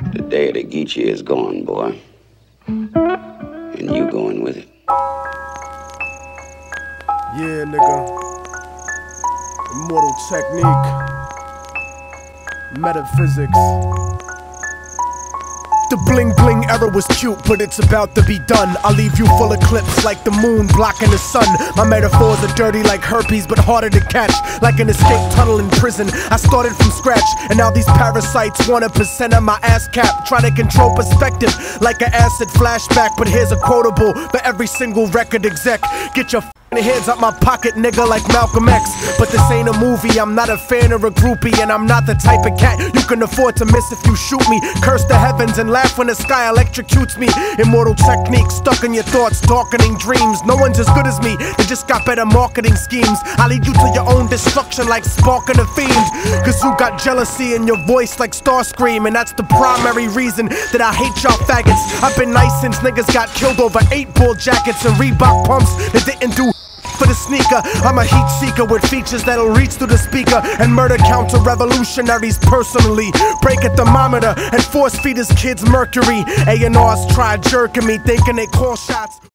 The day of the Geechee is gone, boy. And you going with it. Yeah, nigga. Immortal technique. Metaphysics. The bling bling era was cute, but it's about to be done. I'll leave you full of clips like the moon blocking the sun. My metaphors are dirty like herpes, but harder to catch. Like an escape tunnel in prison. I started from scratch, and now these parasites want 1% of my ass cap. Trying to control perspective like an acid flashback. But here's a quotable for every single record exec. Get your hands out my pocket, nigga, like Malcolm X. But this ain't a movie, I'm not a fan or a groupie. And I'm not the type of cat you can afford to miss if you shoot me. Curse the heavens and laugh when the sky electrocutes me. Immortal technique stuck in your thoughts, darkening dreams. No one's as good as me, they just got better marketing schemes. I lead you to your own destruction like Spark and a Fiend. Cause you got jealousy in your voice like Starscream. And that's the primary reason that I hate y'all faggots. I've been nice since niggas got killed over 8-ball jackets and Reebok pumps that didn't do for the sneaker. I'm a heat seeker with features that'll reach through the speaker and murder counter-revolutionaries personally. Break a thermometer and force feed his kids mercury. A&Rs try jerking me, thinking they call shots.